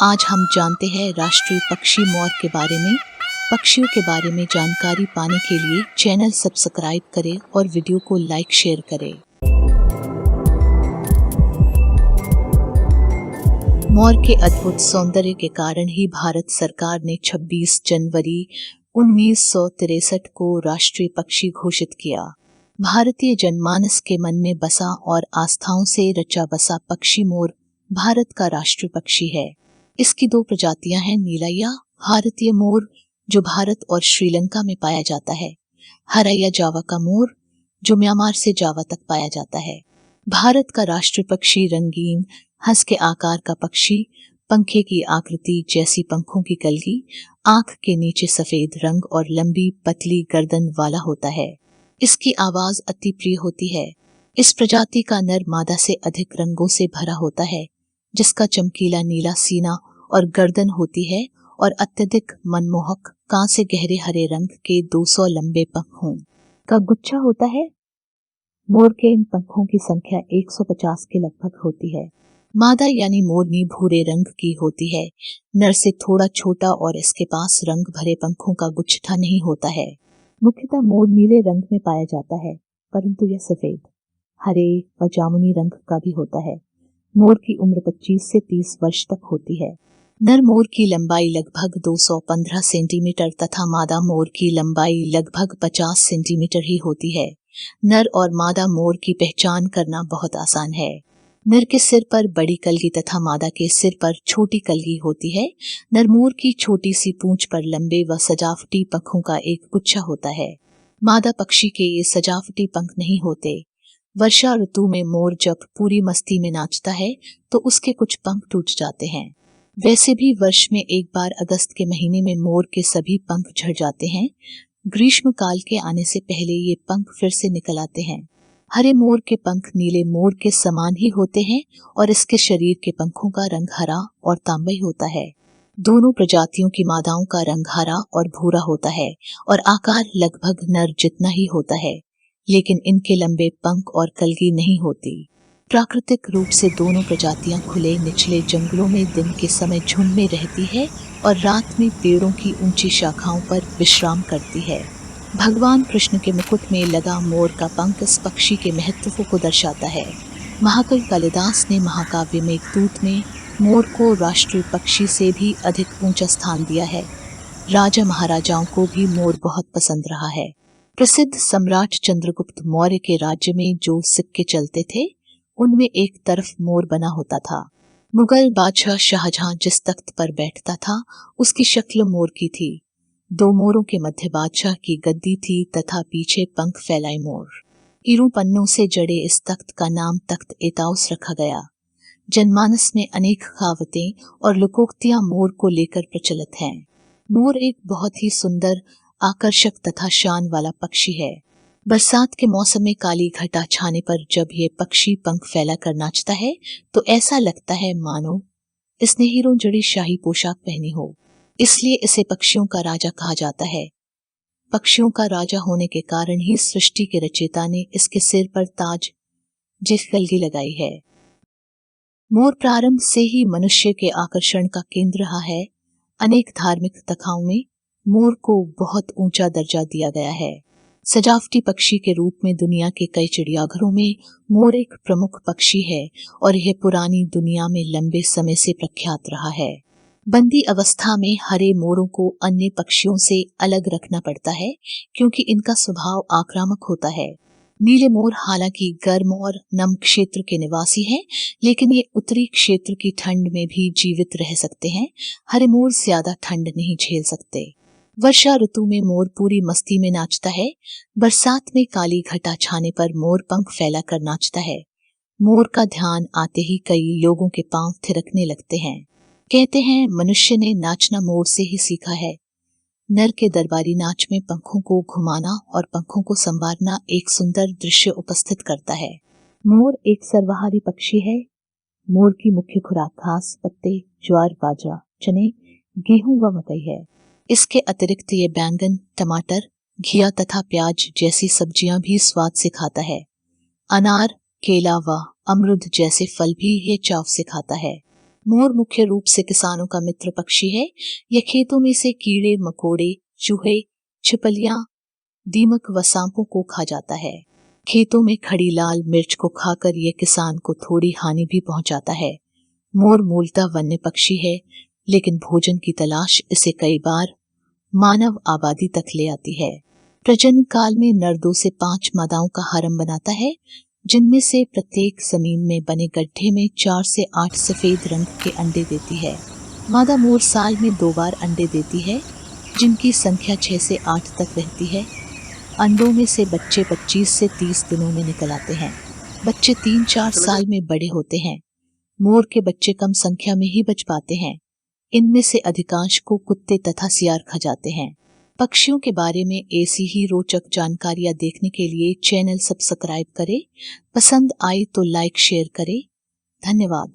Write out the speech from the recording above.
आज हम जानते हैं राष्ट्रीय पक्षी मोर के बारे में। पक्षियों के बारे में जानकारी पाने के लिए चैनल सब्सक्राइब करें और वीडियो को लाइक शेयर करें। मोर के अद्भुत सौंदर्य के कारण ही भारत सरकार ने 26 जनवरी 1963 को राष्ट्रीय पक्षी घोषित किया। भारतीय जनमानस के मन में बसा और आस्थाओं से रचा बसा पक्षी मोर भारत का राष्ट्रीय पक्षी है। इसकी दो प्रजातियां हैं, नीलैया भारतीय मोर जो भारत और श्रीलंका में पाया जाता है, हरैया जावा का मोर जो म्यांमार से जावा तक पाया जाता है। भारत का राष्ट्रीय पक्षी रंगीन हंस के आकार का पक्षी, पंखे की आकृति जैसी पंखों की कलगी, आंख के नीचे सफेद रंग और लंबी पतली गर्दन वाला होता है। इसकी आवाज अति प्रिय होती है। इस प्रजाति का नर मादा से अधिक रंगों से भरा होता है, जिसका चमकीला नीला सीना और गर्दन होती है और अत्यधिक मनमोहक कांसे गहरे हरे रंग के 200 लंबे पंखों का गुच्छा होता है। मोर के इन पंखों की संख्या 150 के लगभग होती है। मादा यानी मोरनी भूरे रंग की होती है, नर से थोड़ा छोटा और इसके पास रंग भरे पंखों का गुच्छा नहीं होता है। मुख्यतः मोर नीले रंग में पाया जाता है, परंतु यह सफेद, हरे व जामुनी रंग का भी होता है। मोर की उम्र 25 से 30 वर्ष तक होती है। नर मोर की लंबाई लगभग 215 सेंटीमीटर तथा मादा मोर की लंबाई लगभग 50 सेंटीमीटर ही होती है। नर और मादा मोर की पहचान करना बहुत आसान है। नर के सिर पर बड़ी कलगी तथा मादा के सिर पर छोटी कलगी होती है। नर मोर की छोटी सी पूंछ पर लंबे व सजावटी पंखों का एक गुच्छा होता है। मादा पक्षी के ये सजावटी पंख नहीं होते। वर्षा ऋतु में मोर जब पूरी मस्ती में नाचता है तो उसके कुछ पंख टूट जाते हैं। वैसे भी वर्ष में एक बार अगस्त के महीने में मोर के सभी पंख झड़ जाते हैं। ग्रीष्म काल के आने से पहले ये पंख फिर से निकल आते हैं। हरे मोर के पंख नीले मोर के समान ही होते हैं और इसके शरीर के पंखों का रंग हरा और तांबई होता है। दोनों प्रजातियों की मादाओं का रंग हरा और भूरा होता है और आकार लगभग नर जितना ही होता है, लेकिन इनके लंबे पंख और कलगी नहीं होती। प्राकृतिक रूप से दोनों प्रजातियां खुले निचले जंगलों में दिन के समय झुंड में रहती है और रात में पेड़ों की ऊंची शाखाओं पर विश्राम करती है। भगवान कृष्ण के मुकुट में लगा मोर का पंख इस पक्षी के महत्व को दर्शाता है। महाकवि कालिदास ने महाकाव्य मेघदूत में मोर को राष्ट्रीय पक्षी से भी अधिक ऊंचा स्थान दिया है। राजा महाराजाओं को भी मोर बहुत पसंद रहा है। प्रसिद्ध सम्राट चंद्रगुप्त मौर्य के राज्य में जो सिक्के चलते थे, उनमें एक तरफ मोर बना होता था। मुगल बादशाह शाहजहां जिस तख्त पर बैठता था, उसकी शक्ल मोर की थी। दो मोरों के मध्य बादशाह की गद्दी थी तथा पीछे पंख फैलाए मोर। हीरों पन्नों से जड़े इस तख्त का नाम तख्त एताउस रखा गया। जनमानस में अनेक कहावतें और लोकोक्तियां मोर को लेकर प्रचलित हैं। मोर एक बहुत ही सुंदर, आकर्षक तथा शान वाला पक्षी है। बरसात के मौसम में काली घटा छाने पर जब ये पक्षी पंख फैलाकर नाचता है तो ऐसा लगता है मानो इसने हीरों जड़ी शाही पोशाक पहनी हो। इसलिए इसे पक्षियों का राजा कहा जाता है। पक्षियों का राजा होने के कारण ही सृष्टि के रचयिता ने इसके सिर पर ताज जिस कलगी लगाई है। मोर प्रारंभ से ही मनुष्य के आकर्षण का केंद्र रहा है। अनेक धार्मिक कथाओं में मोर को बहुत ऊंचा दर्जा दिया गया है। सजावटी पक्षी के रूप में दुनिया के कई चिड़ियाघरों में मोर एक प्रमुख पक्षी है और यह पुरानी दुनिया में लंबे समय से प्रख्यात रहा है। बंदी अवस्था में हरे मोरों को अन्य पक्षियों से अलग रखना पड़ता है क्योंकि इनका स्वभाव आक्रामक होता है। नीले मोर हालांकि गर्म और नम क्षेत्र के निवासी हैं, लेकिन ये उत्तरी क्षेत्र की ठंड में भी जीवित रह सकते हैं। हरे मोर ज्यादा ठंड नहीं झेल सकते। वर्षा ऋतु में मोर पूरी मस्ती में नाचता है। बरसात में काली घटा छाने पर मोर पंख फैलाकर नाचता है। मोर का ध्यान आते ही कई लोगों के पांव थिरकने लगते हैं। कहते हैं मनुष्य ने नाचना मोर से ही सीखा है। नर के दरबारी नाच में पंखों को घुमाना और पंखों को संवारना एक सुंदर दृश्य उपस्थित करता है। मोर एक सर्वाहारी पक्षी है। मोर की मुख्य खुराक घास, पत्ते, ज्वार, बाजरा, चने, गेहूं व मकई है। इसके अतिरिक्त ये बैंगन, टमाटर, घिया तथा प्याज जैसी सब्जियां भी स्वाद से खाता है। अनार, केला व अमरूद जैसे फल भी ये चाव से खाता है। मोर मुख्य रूप से किसानों का मित्र पक्षी है। यह खेतों में से कीड़े मकोड़े, चूहे, छिपलियां, दीमक व सांपों को खा जाता है। खेतों में खड़ी लाल मिर्च को खाकर यह किसान को थोड़ी हानि भी पहुंचाता है। मोर मूलतः वन्य पक्षी है, लेकिन भोजन की तलाश इसे कई बार मानव आबादी तक ले आती है। प्रजनन काल में नर 2 से 5 मादाओं का हारम बनाता है, जिनमें से प्रत्येक जमीन में बने गड्ढे में 4 से 8 सफेद रंग के अंडे देती है। मादा मोर साल में 2 बार अंडे देती है, जिनकी संख्या 6 से 8 तक रहती है। अंडों में से बच्चे 25 से 30 दिनों में निकल आते हैं। बच्चे 3-4 साल में बड़े होते हैं। मोर के बच्चे कम संख्या में ही बच पाते हैं। इनमें से अधिकांश को कुत्ते तथा सियार खा जाते हैं। पक्षियों के बारे में ऐसी ही रोचक जानकारियां देखने के लिए चैनल सब्सक्राइब करें। पसंद आई तो लाइक शेयर करें। धन्यवाद।